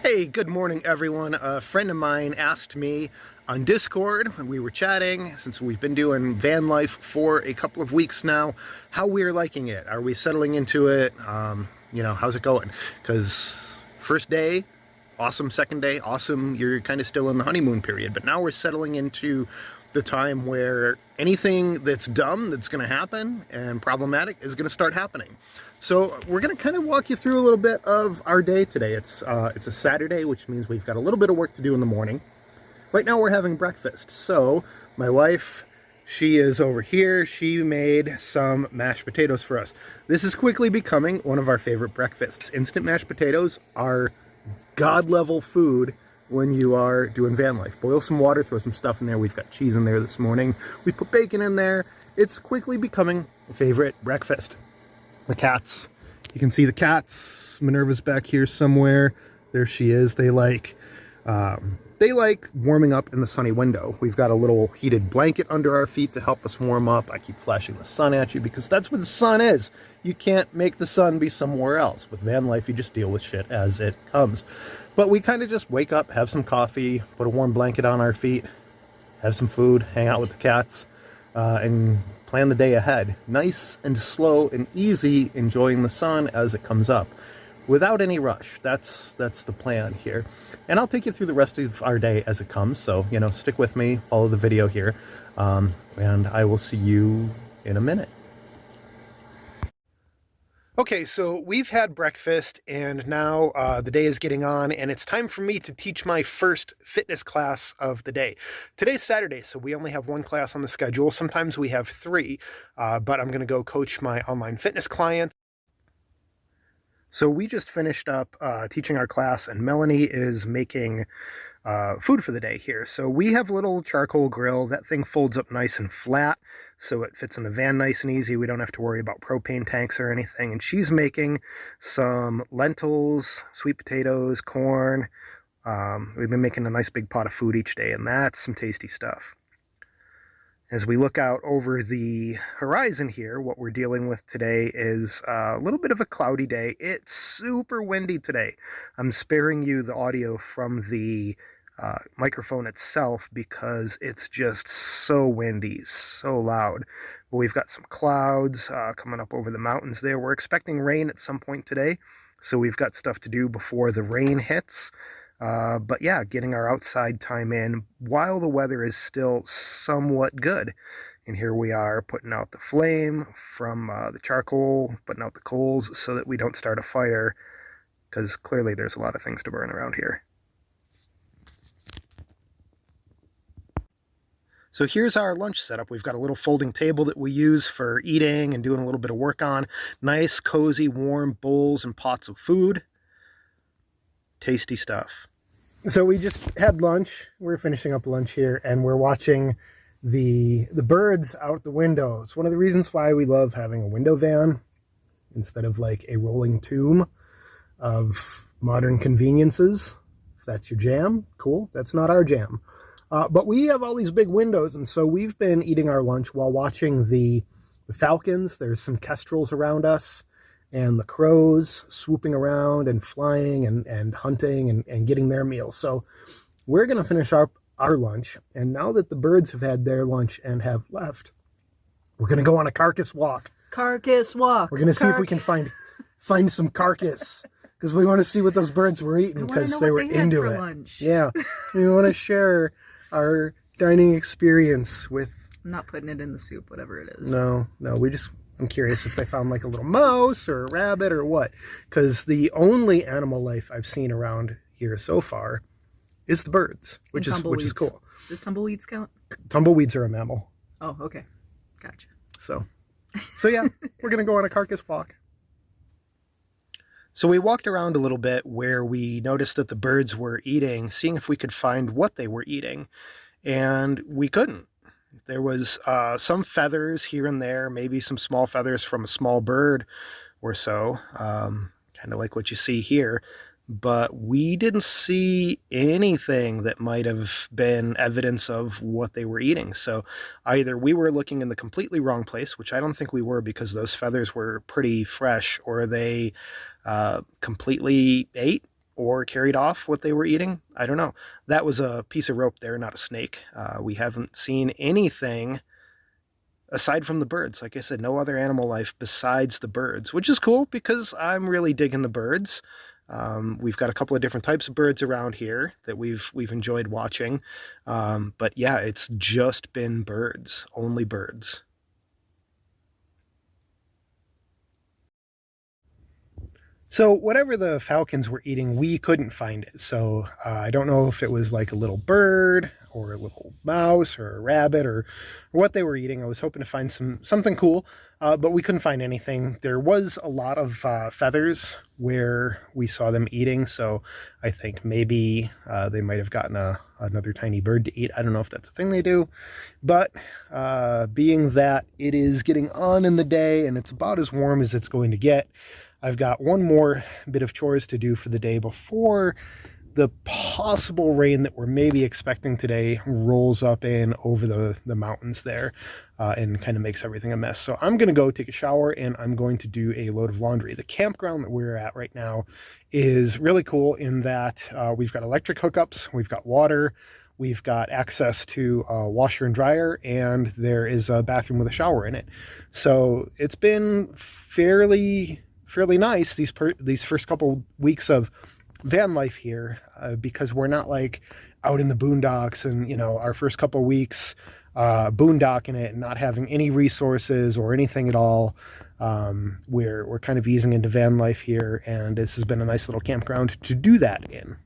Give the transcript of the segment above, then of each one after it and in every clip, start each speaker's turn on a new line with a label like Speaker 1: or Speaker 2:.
Speaker 1: Hey, good morning everyone. A friend of mine asked me on Discord when we were chatting, since we've been doing van life for a couple of weeks now, how we're liking it. Are we settling into it? How's it going? Because first day, awesome. Second day, awesome. You're kind of still in the honeymoon period, but now we're settling into the time where anything that's dumb that's going to happen and problematic is going to start happening. So we're going to kind of walk you through a little bit of our day today. It's a Saturday, which means we've got a little bit of work to do in the morning. Right now we're having breakfast. So my wife, she is over here. She made some mashed potatoes for us. This is quickly becoming one of our favorite breakfasts. Instant mashed potatoes are god-level food when you are doing van life. Boil some water, throw some stuff in there. We've got cheese in there this morning. We put bacon in there. It's quickly becoming a favorite breakfast. The cats, you can see the cats. Minerva's back here somewhere. There she is. They like warming up in the sunny window. We've got a little heated blanket under our feet to help us warm up. I keep flashing the sun at you because that's where the sun is. You can't make the sun be somewhere else. With van life, you just deal with shit as it comes. But we kind of just wake up, have some coffee, put a warm blanket on our feet, have some food, hang out with the cats, and plan the day ahead. Nice and slow and easy, enjoying the sun as it comes up without any rush. That's the plan here. And I'll take you through the rest of our day as it comes. So, stick with me, follow the video here, and I will see you in a minute. Okay, so we've had breakfast and now the day is getting on and it's time for me to teach my first fitness class of the day. Today's Saturday, so we only have one class on the schedule. Sometimes we have three, but I'm going to go coach my online fitness client. So we just finished up teaching our class and Melanie is making food for the day here. So we have a little charcoal grill. That thing folds up nice and flat, so it fits in the van nice and easy. We don't have to worry about propane tanks or anything. And she's making some lentils, sweet potatoes, corn. We've been making a nice big pot of food each day, and that's some tasty stuff. As we look out over the horizon here, what we're dealing with today is a little bit of a cloudy day. It's super windy today. I'm sparing you the audio from the microphone itself because it's just so windy, so loud. But we've got some clouds coming up over the mountains there. We're expecting rain at some point today, so we've got stuff to do before the rain hits. But yeah, getting our outside time in while the weather is still somewhat good. And here we are putting out the flame from the charcoal, putting out the coals so that we don't start a fire, because clearly there's a lot of things to burn around here. So here's our lunch setup. We've got a little folding table that we use for eating and doing a little bit of work on. Nice, cozy, warm bowls and pots of food. Tasty stuff. So we just had lunch. We're finishing up lunch here and we're watching the birds out the window. It's one of the reasons why we love having a window van instead of like a rolling tomb of modern conveniences. If that's your jam, cool. That's not our jam. But we have all these big windows, and so we've been eating our lunch while watching the falcons. There's some kestrels around us, and the crows swooping around and flying and hunting and getting their meal. So we're going to finish up our lunch, and now that the birds have had their lunch and have left, we're going to go on a carcass walk.
Speaker 2: Carcass walk.
Speaker 1: We're going to see if we can find some carcass, because we want to see what those birds were eating, because they were into it.
Speaker 2: Lunch.
Speaker 1: Yeah, we want to share our dining experience with...
Speaker 2: I'm not putting it in the soup, whatever it is.
Speaker 1: No, I'm curious if they found like a little mouse or a rabbit or what, because the only animal life I've seen around here so far is the birds, which is cool.
Speaker 2: Does tumbleweeds count?
Speaker 1: Tumbleweeds are a mammal.
Speaker 2: Oh, okay. Gotcha.
Speaker 1: So yeah, we're going to go on a carcass walk. So we walked around a little bit where we noticed that the birds were eating, seeing if we could find what they were eating, and we couldn't. There was some feathers here and there, maybe some small feathers from a small bird or so, kind of like what you see here. But we didn't see anything that might have been evidence of what they were eating. So either we were looking in the completely wrong place, which I don't think we were because those feathers were pretty fresh, or they completely ate or carried off what they were eating. I don't know. That was a piece of rope there, not a snake. We haven't seen anything aside from the birds. Like I said, no other animal life besides the birds, which is cool because I'm really digging the birds. We've got a couple of different types of birds around here that we've enjoyed watching. But yeah, it's just been birds, only birds. So whatever the falcons were eating, we couldn't find it. So I don't know if it was like a little bird or a little mouse or a rabbit or what they were eating. I was hoping to find something cool, but we couldn't find anything. There was a lot of feathers where we saw them eating, so I think maybe they might have gotten another tiny bird to eat. I don't know if that's a thing they do, but being that it is getting on in the day and it's about as warm as it's going to get, I've got one more bit of chores to do for the day before the possible rain that we're maybe expecting today rolls up in over the mountains there and kind of makes everything a mess. So I'm going to go take a shower and I'm going to do a load of laundry. The campground that we're at right now is really cool in that we've got electric hookups, we've got water, we've got access to a washer and dryer, and there is a bathroom with a shower in it. So it's been fairly nice these first couple weeks of van life here because we're not like out in the boondocks and, you know, our first couple weeks boondocking it and not having any resources or anything at all. We're kind of easing into van life here, and this has been a nice little campground to do that in.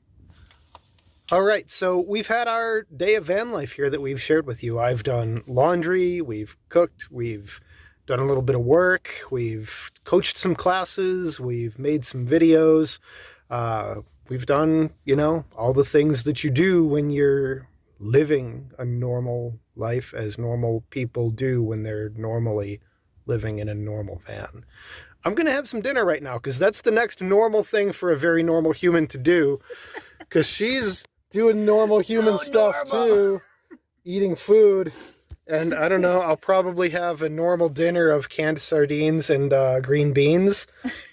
Speaker 1: All right, so we've had our day of van life here that we've shared with you. I've done laundry, we've cooked, we've done a little bit of work, we've coached some classes, we've made some videos, we've done, you know, all the things that you do when you're living a normal life as normal people do when they're normally living in a normal van. I'm going to have some dinner right now because that's the next normal thing for a very normal human to do, because she's doing normal human stuff too, eating food. And I don't know, I'll probably have a normal dinner of canned sardines and green beans,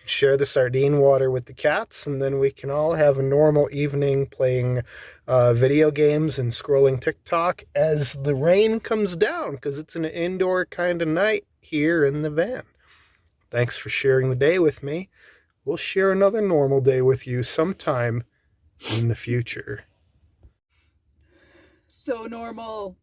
Speaker 1: share the sardine water with the cats, and then we can all have a normal evening playing video games and scrolling TikTok as the rain comes down, because it's an indoor kind of night here in the van. Thanks for sharing the day with me. We'll share another normal day with you sometime in the future.
Speaker 2: So normal.